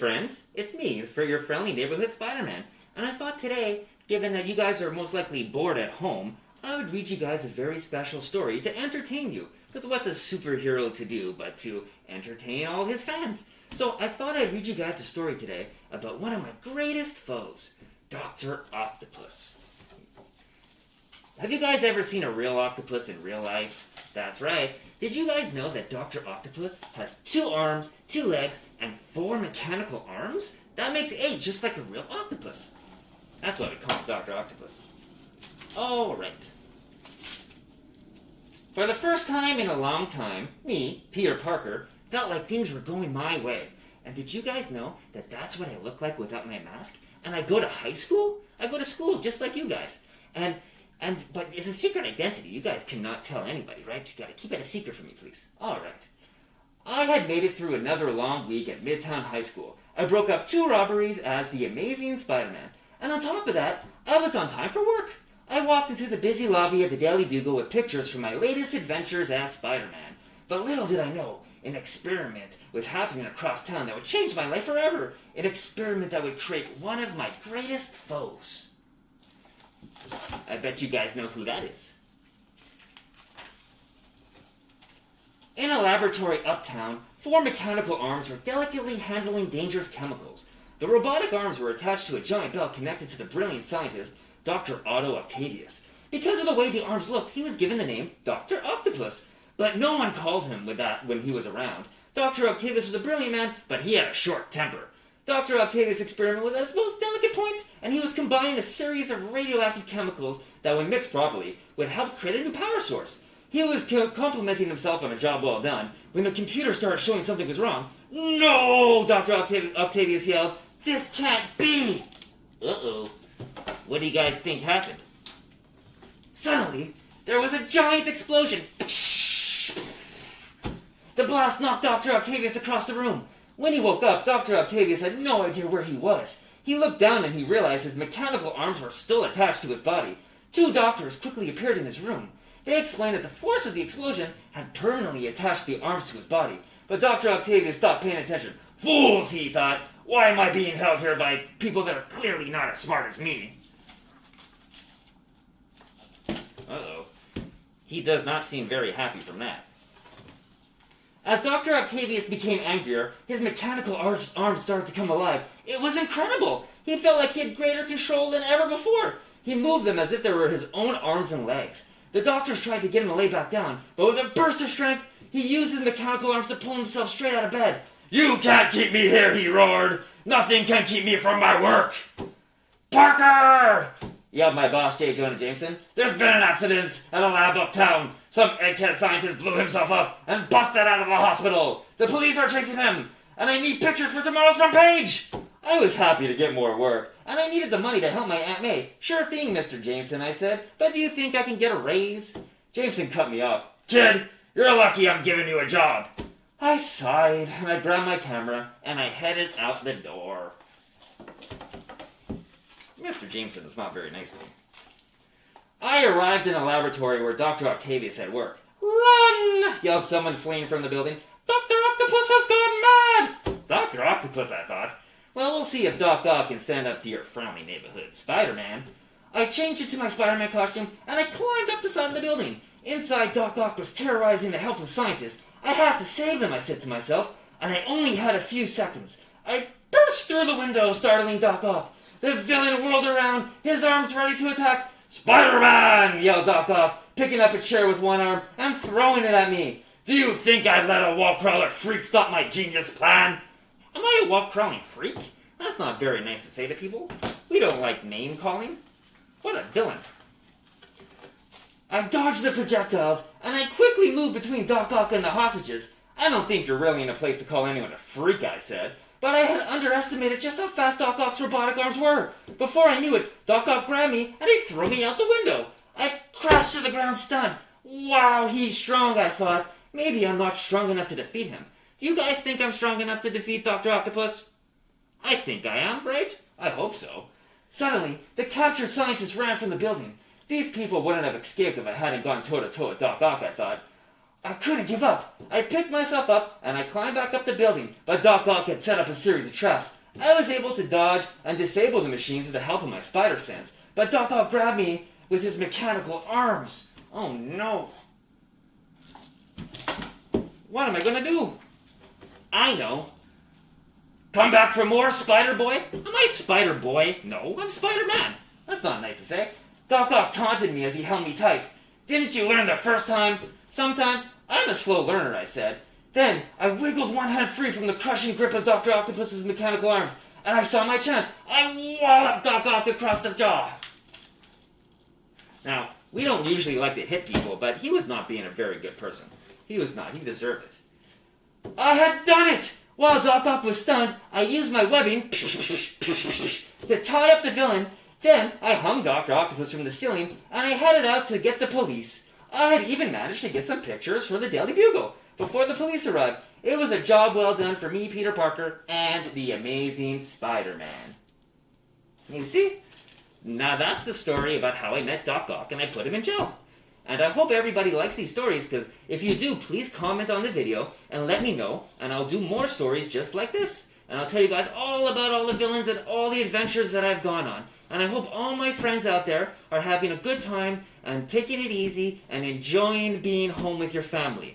friends, it's me, your friendly neighborhood Spider-Man. And I thought today, given that you guys are most likely bored at home, I would read you guys a very special story to entertain you. Because what's a superhero to do but to entertain all his fans? So I thought I'd read you guys a story today about one of my greatest foes, Dr. Octopus. Have you guys ever seen a real octopus in real life? That's right. Did you guys know that Dr. Octopus has 2 arms, 2 legs, and 4 mechanical arms? That makes 8, just like a real octopus. That's why we call him Dr. Octopus. Alright. For the first time in a long time, me, Peter Parker, felt like things were going my way. And did you guys know that that's what I look like without my mask? And I go to high school? I go to school just like you guys. But it's a secret identity. You guys cannot tell anybody, right? You gotta keep it a secret from me, please. Alright. I had made it through another long week at Midtown High School. I broke up 2 robberies as the amazing Spider-Man. And on top of that, I was on time for work. I walked into the busy lobby of the Daily Bugle with pictures from my latest adventures as Spider-Man. But little did I know, an experiment was happening across town that would change my life forever. An experiment that would create one of my greatest foes. I bet you guys know who that is. In a laboratory uptown, 4 mechanical arms were delicately handling dangerous chemicals. The robotic arms were attached to a giant belt connected to the brilliant scientist, Dr. Octavius. Because of the way the arms looked, he was given the name Dr. Octopus. But no one called him with that when he was around. Dr. Octavius was a brilliant man, but he had a short temper. Dr. Octavius' experiment was at its most delicate point, and he was combining a series of radioactive chemicals that, when mixed properly, would help create a new power source. He was complimenting himself on a job well done when the computer started showing something was wrong. "No!" Dr. Octavius yelled. "This can't be!" Uh-oh. What do you guys think happened? Suddenly, there was a giant explosion. The blast knocked Dr. Octavius across the room. When he woke up, Dr. Octavius had no idea where he was. He looked down and he realized his mechanical arms were still attached to his body. 2 doctors quickly appeared in his room. They explained that the force of the explosion had permanently attached the arms to his body. But Dr. Octavius stopped paying attention. "Fools," he thought. "Why am I being held here by people that are clearly not as smart as me?" Uh-oh. He does not seem very happy from that. As Dr. Octavius became angrier, his mechanical arms started to come alive. It was incredible! He felt like he had greater control than ever before. He moved them as if they were his own arms and legs. The doctors tried to get him to lay back down, but with a burst of strength, he used his mechanical arms to pull himself straight out of bed. "You can't keep me here," he roared. "Nothing can keep me from my work." "Parker!" yelled my boss, J. Jonah Jameson. "There's been an accident at a lab uptown. Some egghead scientist blew himself up and busted out of the hospital. The police are chasing him, and I need pictures for tomorrow's front page." I was happy to get more work, and I needed the money to help my Aunt May. "Sure thing, Mr. Jameson," I said, "but do you think I can get a raise?" Jameson cut me off. "Kid, you're lucky I'm giving you a job." I sighed, and I grabbed my camera, and I headed out the door. Mr. Jameson is not very nice to me. I arrived in a laboratory where Dr. Octavius had worked. "Run!" yelled someone fleeing from the building. "Dr. Octopus has gone mad!" Dr. Octopus, I thought. Well, we'll see if Doc Ock can stand up to your friendly neighborhood Spider-Man. I changed into my Spider-Man costume, and I climbed up the side of the building. Inside, Doc Ock was terrorizing the helpless scientists. "I have to save them," I said to myself, and I only had a few seconds. I burst through the window, startling Doc Ock. The villain whirled around, his arms ready to attack. "Spider-Man!" yelled Doc Ock, picking up a chair with one arm and throwing it at me. "Do you think I'd let a wall-crawler freak stop my genius plan?" Am I a wall-crawling freak? That's not very nice to say to people. We don't like name-calling. What a villain. I dodged the projectiles, and I quickly moved between Doc Ock and the hostages. "I don't think you're really in a place to call anyone a freak," I said. But I had underestimated just how fast Doc Ock's robotic arms were. Before I knew it, Doc Ock grabbed me, and he threw me out the window. I crashed to the ground stunned. Wow, he's strong, I thought. Maybe I'm not strong enough to defeat him. Do you guys think I'm strong enough to defeat Dr. Octopus? I think I am, right? I hope so. Suddenly, the captured scientists ran from the building. These people wouldn't have escaped if I hadn't gone toe-to-toe with Doc Ock, I thought. I couldn't give up. I picked myself up and I climbed back up the building, but Doc Ock had set up a series of traps. I was able to dodge and disable the machines with the help of my spider sense, but Doc Ock grabbed me with his mechanical arms. Oh no. What am I gonna do? I know. Come back for more, Spider Boy? Am I Spider Boy? No, I'm Spider-Man. That's not nice to say. Doc Ock taunted me as he held me tight. Didn't you learn the first time? Sometimes. I'm a slow learner, I said. Then I wiggled one hand free from the crushing grip of Dr. Octopus's mechanical arms, and I saw my chance. I walloped Doc Ock across the jaw. Now, we don't usually like to hit people, but he was not being a very good person. He was not. He deserved it. I had done it! While Doc Ock was stunned, I used my webbing to tie up the villain. Then I hung Dr. Octopus from the ceiling, and I headed out to get the police. I had even managed to get some pictures for the Daily Bugle before the police arrived. It was a job well done for me, Peter Parker, and the amazing Spider-Man. You see? Now that's the story about how I met Doc Ock and I put him in jail. And I hope everybody likes these stories, because if you do, please comment on the video and let me know, and I'll do more stories just like this. And I'll tell you guys all about all the villains and all the adventures that I've gone on. And I hope all my friends out there are having a good time and taking it easy and enjoying being home with your family.